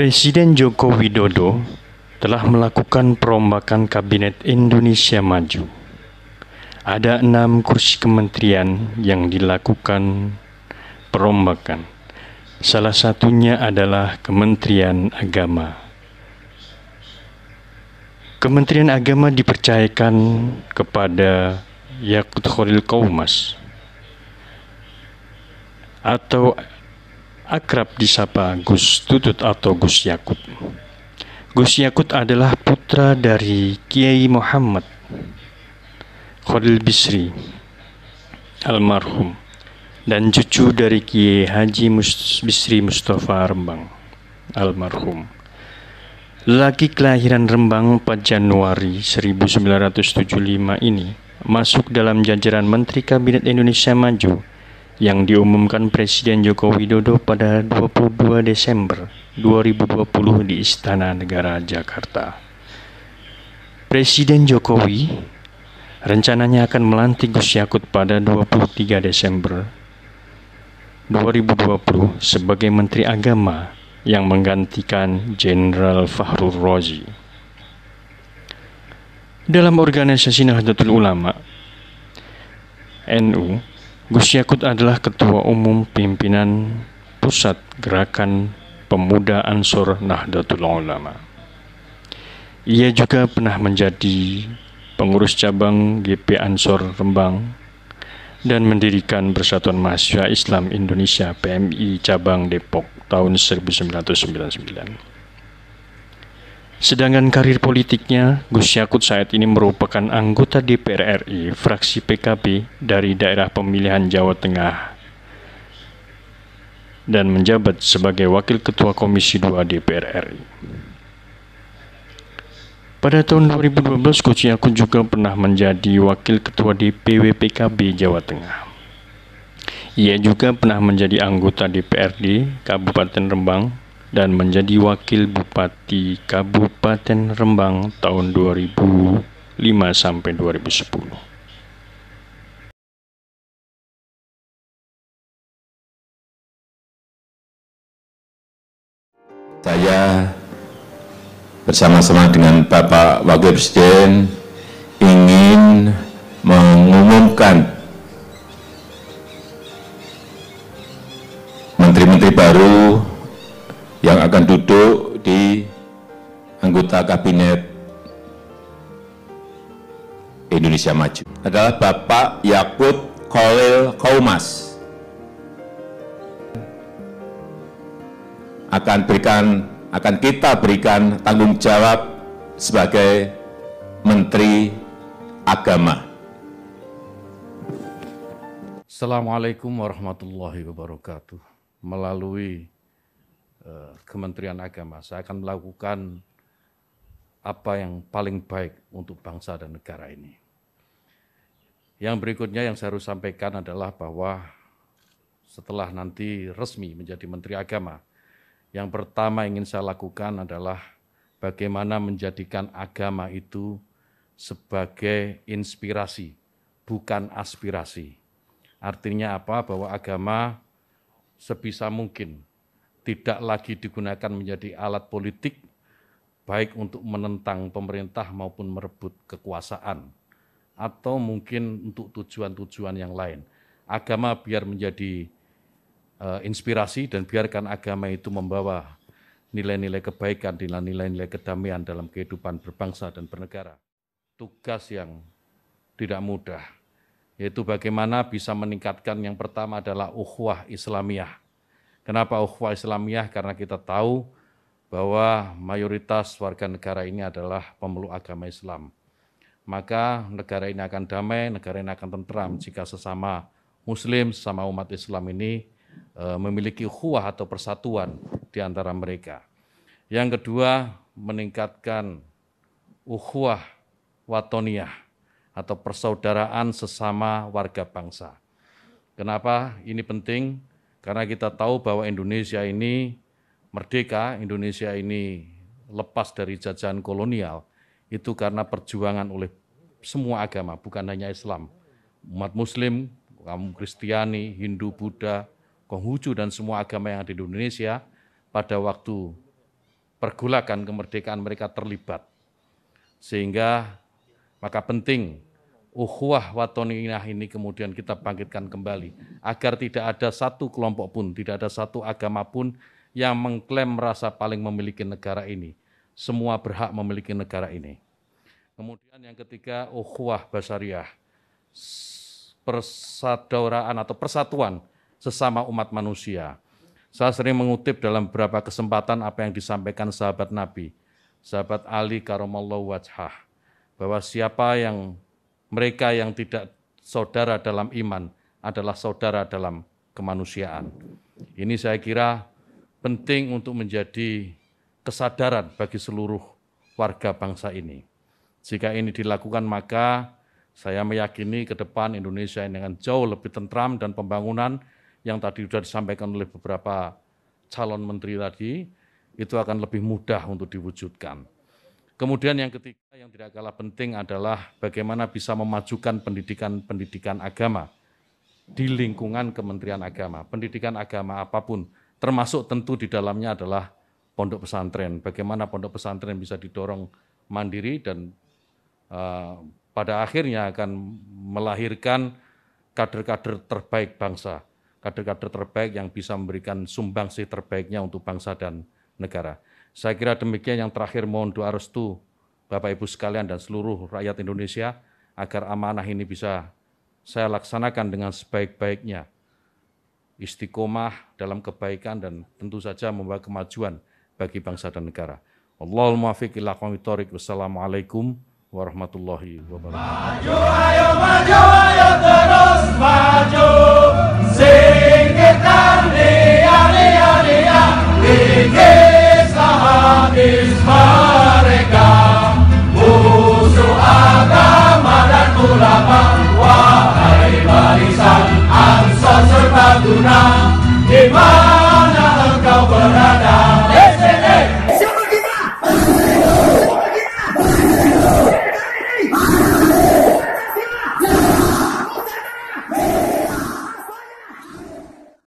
Presiden Joko Widodo telah melakukan perombakan Kabinet Indonesia Maju. Ada 6 kursi kementerian yang dilakukan perombakan. Salah satunya adalah Kementerian Agama. Kementerian Agama dipercayakan kepada Yakut Khalil Qaumas atau akrab disapa Gus Tutut atau Gus Yakut. Gus Yakut adalah putra dari Kiai Muhammad Khalil Bisri almarhum dan cucu dari Kiai Haji Bisri Mustafa Rembang almarhum. Lelaki kelahiran Rembang 4 Januari 1975 ini masuk dalam jajaran Menteri Kabinet Indonesia Maju yang diumumkan Presiden Joko Widodo pada 22 Desember 2020 di Istana Negara Jakarta. Presiden Jokowi rencananya akan melantik Gus Yakut pada 23 Desember 2020 sebagai Menteri Agama yang menggantikan Jenderal Fakhrul Razi. Dalam organisasi Nahdlatul Ulama NU, Gus Yakut adalah Ketua Umum Pimpinan Pusat Gerakan Pemuda Ansor Nahdlatul Ulama. Ia juga pernah menjadi pengurus cabang GP Ansor Rembang dan mendirikan Persatuan Mahasiswa Islam Indonesia PMI cabang Depok tahun 1999. Sedangkan karir politiknya, Gus Yakut saat ini merupakan anggota DPR RI fraksi PKB dari daerah pemilihan Jawa Tengah dan menjabat sebagai Wakil Ketua Komisi 2 DPR RI. Pada tahun 2012, Gus Yakut juga pernah menjadi Wakil Ketua DPW PKB Jawa Tengah. Ia juga pernah menjadi anggota DPRD Kabupaten Rembang dan menjadi Wakil Bupati Kabupaten Rembang tahun 2005 sampai 2010. Saya bersama-sama dengan Bapak Wakil Presiden ingin mengumumkan menteri-menteri baru yang akan duduk di anggota Kabinet Indonesia Maju adalah Bapak Yakut Khalil Qaumas. Akan kita berikan tanggung jawab sebagai Menteri Agama. Assalamualaikum warahmatullahi wabarakatuh. Melalui Kementerian Agama, saya akan melakukan apa yang paling baik untuk bangsa dan negara ini. Yang berikutnya yang saya harus sampaikan adalah bahwa setelah nanti resmi menjadi Menteri Agama, yang pertama ingin saya lakukan adalah bagaimana menjadikan agama itu sebagai inspirasi, bukan aspirasi. Artinya apa? Bahwa agama sebisa mungkin tidak lagi digunakan menjadi alat politik, baik untuk menentang pemerintah maupun merebut kekuasaan, atau mungkin untuk tujuan-tujuan yang lain. Agama biar menjadi inspirasi dan biarkan agama itu membawa nilai-nilai kebaikan, nilai-nilai kedamaian dalam kehidupan berbangsa dan bernegara. Tugas yang tidak mudah, yaitu bagaimana bisa meningkatkan yang pertama adalah ukhuwah Islamiyah. Kenapa ukhuwah Islamiyah? Karena kita tahu bahwa mayoritas warga negara ini adalah pemeluk agama Islam. Maka negara ini akan damai, negara ini akan tentram jika sesama Muslim, sesama umat Islam ini memiliki ukhuwah atau persatuan di antara mereka. Yang kedua, meningkatkan ukhuwah watoniyah atau persaudaraan sesama warga bangsa. Kenapa ini penting? Karena kita tahu bahwa Indonesia ini merdeka, Indonesia ini lepas dari jajahan kolonial, itu karena perjuangan oleh semua agama, bukan hanya Islam. Umat Muslim, kaum Kristiani, Hindu, Buddha, Konghucu, dan semua agama yang ada di Indonesia pada waktu pergolakan kemerdekaan mereka terlibat. Sehingga maka penting ukhuwah watoniyah ini kemudian kita bangkitkan kembali agar tidak ada satu kelompok pun, tidak ada satu agama pun yang mengklaim merasa paling memiliki negara ini. Semua berhak memiliki negara ini. Kemudian yang ketiga, ukhuwah basyariah, persaudaraan atau persatuan sesama umat manusia. Saya sering mengutip dalam beberapa kesempatan apa yang disampaikan sahabat Nabi, sahabat Ali karamallahu wajhah, bahwa mereka yang tidak saudara dalam iman adalah saudara dalam kemanusiaan. Ini saya kira penting untuk menjadi kesadaran bagi seluruh warga bangsa ini. Jika ini dilakukan, maka saya meyakini ke depan Indonesia dengan jauh lebih tentram dan pembangunan yang tadi sudah disampaikan oleh beberapa calon menteri tadi, itu akan lebih mudah untuk diwujudkan. Kemudian yang ketiga yang tidak kalah penting adalah bagaimana bisa memajukan pendidikan agama di lingkungan Kementerian Agama. Pendidikan agama apapun, termasuk tentu di dalamnya adalah pondok pesantren. Bagaimana pondok pesantren bisa didorong mandiri dan pada akhirnya akan melahirkan kader-kader terbaik bangsa, kader-kader terbaik yang bisa memberikan sumbangsih terbaiknya untuk bangsa dan negara. Saya kira demikian. Yang terakhir, mohon doa restu Bapak Ibu sekalian dan seluruh rakyat Indonesia agar amanah ini bisa saya laksanakan dengan sebaik-baiknya, istiqomah dalam kebaikan dan tentu saja membawa kemajuan bagi bangsa dan negara. Wallahul muwaffiq ila aqwamit thoriq. Wassalamualaikum warahmatullahi wabarakatuh. Maju, ayo terus maju.